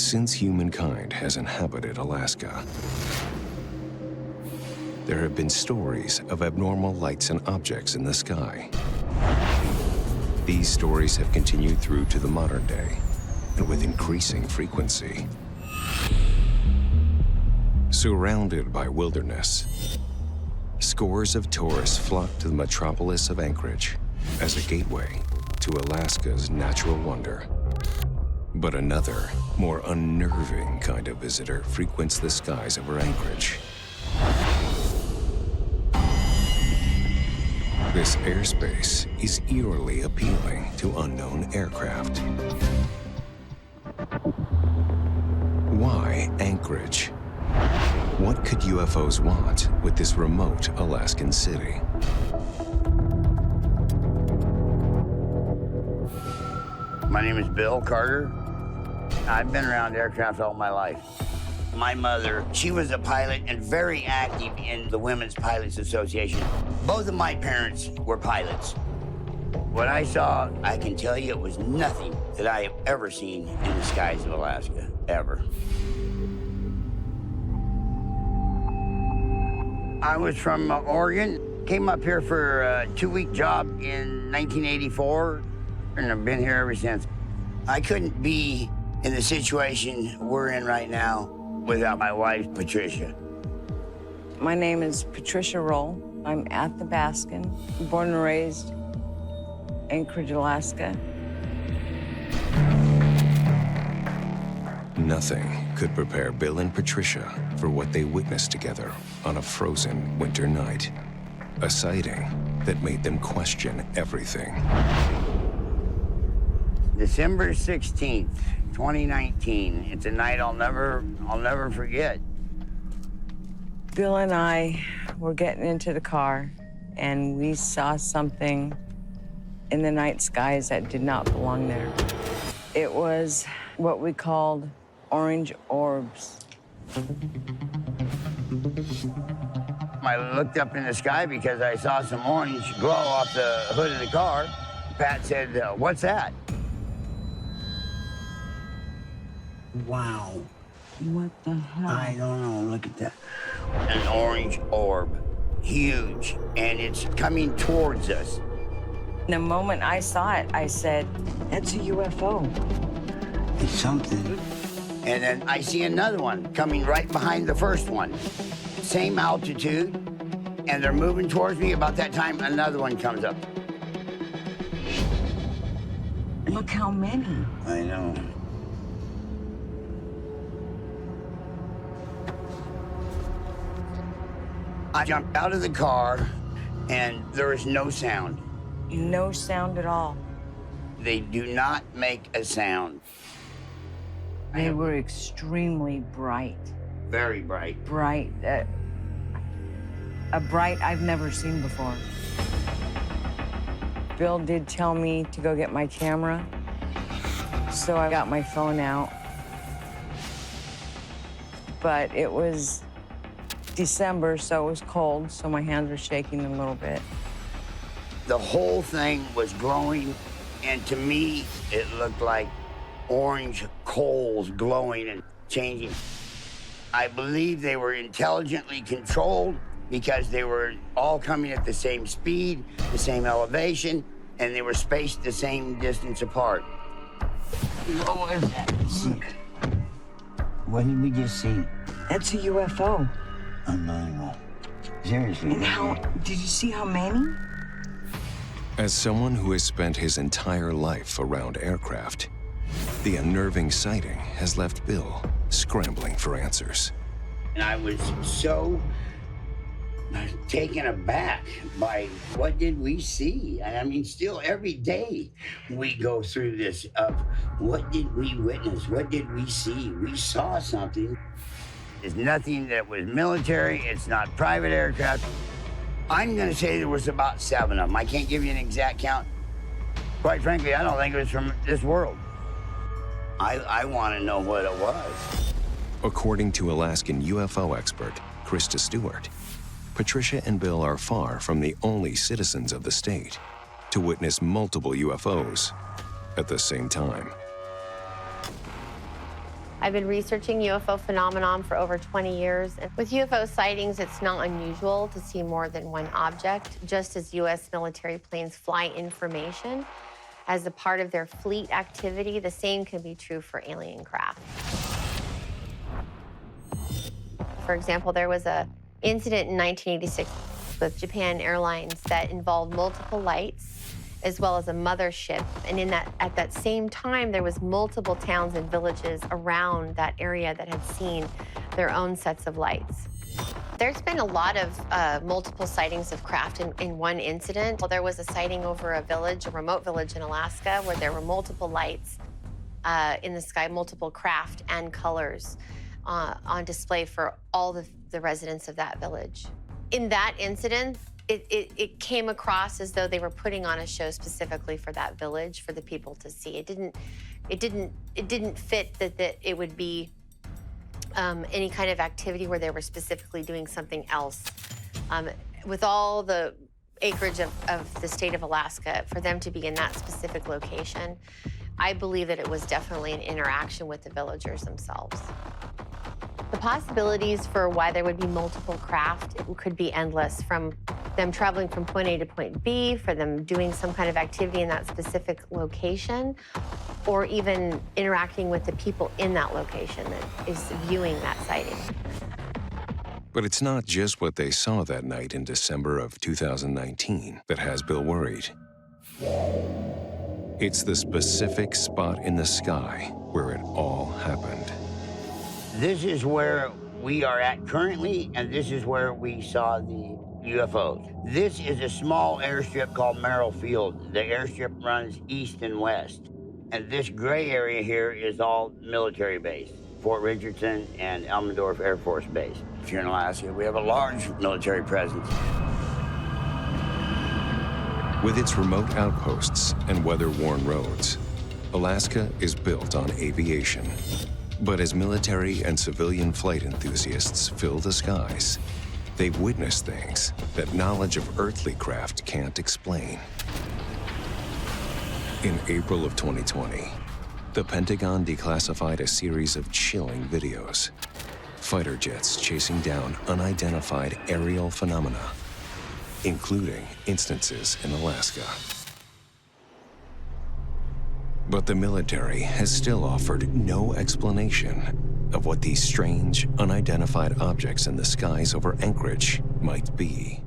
Since humankind has inhabited Alaska, there have been stories of abnormal lights and objects in the sky. These stories have continued through to the modern day, and with increasing frequency. Surrounded by wilderness, scores of tourists flock to the metropolis of Anchorage as a gateway to Alaska's natural wonder. But another, more unnerving kind of visitor frequents the skies over Anchorage. This airspace is eerily appealing to unknown aircraft. Why Anchorage? What could UFOs want with this remote Alaskan city? My name is Bill Carter. I've been around aircraft all my life. My mother, she was a pilot and very active in the Women's Pilots Association. Both of my parents were pilots. What I saw, I can tell you, it was nothing that I have ever seen in the skies of Alaska, ever. I was from Oregon, came up here for a 2-week job in 1984, and I've been here ever since. I couldn't be in the situation we're in right now without my wife, Patricia. My name is Patricia Roll. I'm at the Baskin, born and raised Anchorage, Alaska. Nothing could prepare Bill and Patricia for what they witnessed together on a frozen winter night. A sighting that made them question everything. December 16th, 2019. It's a night I'll never forget. Bill and I were getting into the car, and we saw something in the night skies that did not belong there. It was what we called orange orbs. I looked up in the sky because I saw some orange glow off the hood of the car. Pat said, "What's that?" Wow. What the hell? I don't know, look at that. An orange orb, huge, and it's coming towards us. The moment I saw it, I said, "That's a UFO." It's something. And then I see another one coming right behind the first one. Same altitude, and they're moving towards me. About that time, another one comes up. Look how many. I know. I jumped out of the car, and there is no sound. No sound at all. They do not make a sound. They were extremely bright. Very bright. Bright. A bright I've never seen before. Bill did tell me to go get my camera, so I got my phone out. But it was December, so it was cold, so my hands were shaking a little bit. The whole thing was glowing, and to me, it looked like orange coals glowing and changing. I believe they were intelligently controlled because they were all coming at the same speed, the same elevation, and they were spaced the same distance apart. What was that? Look. What did we just see? That's a UFO. Unbelievable. Seriously. And how, did you see how many? As someone who has spent his entire life around aircraft, the unnerving sighting has left Bill scrambling for answers. And I was so taken aback by what did we see? And I mean, still every day we go through this up. What did we witness? What did we see? We saw something. It's nothing that was military. It's not private aircraft. I'm gonna say there was about 7 of them. I can't give you an exact count. Quite frankly, I don't think it was from this world. I want to know what it was. According to Alaskan UFO expert Krista Stewart, Patricia and Bill are far from the only citizens of the state to witness multiple UFOs at the same time. I've been researching UFO phenomenon for over 20 years. And with UFO sightings, it's not unusual to see more than one object, just as U.S. military planes fly information as a part of their fleet activity. The same can be true for alien craft. For example, there was an incident in 1986 with Japan Airlines that involved multiple lights as well as a mothership. And at that same time, there was multiple towns and villages around that area that had seen their own sets of lights. There's been a lot of multiple sightings of craft in one incident. Well, there was a sighting over a village, a remote village in Alaska, where there were multiple lights in the sky, multiple craft and colors on display for all the residents of that village. In that incident, it came across as though they were putting on a show specifically for that village, for the people to see. It didn't fit that it would be any kind of activity where they were specifically doing something else. With all the acreage of the state of Alaska, for them to be in that specific location, I believe that it was definitely an interaction with the villagers themselves. The possibilities for why there would be multiple craft could be endless, from them traveling from point A to point B, for them doing some kind of activity in that specific location, or even interacting with the people in that location that is viewing that sighting. But it's not just what they saw that night in December of 2019 that has Bill worried. It's the specific spot in the sky where it all happened. This is where we are at currently, and this is where we saw the UFOs. This is a small airstrip called Merrill Field. The airstrip runs east and west. And this gray area here is all military base, Fort Richardson and Elmendorf Air Force Base. Here in Alaska, we have a large military presence. With its remote outposts and weather-worn roads, Alaska is built on aviation. But as military and civilian flight enthusiasts fill the skies, they've witnessed things that knowledge of earthly craft can't explain. In April of 2020, the Pentagon declassified a series of chilling videos. Fighter jets chasing down unidentified aerial phenomena, including instances in Alaska. But the military has still offered no explanation of what these strange, unidentified objects in the skies over Anchorage might be.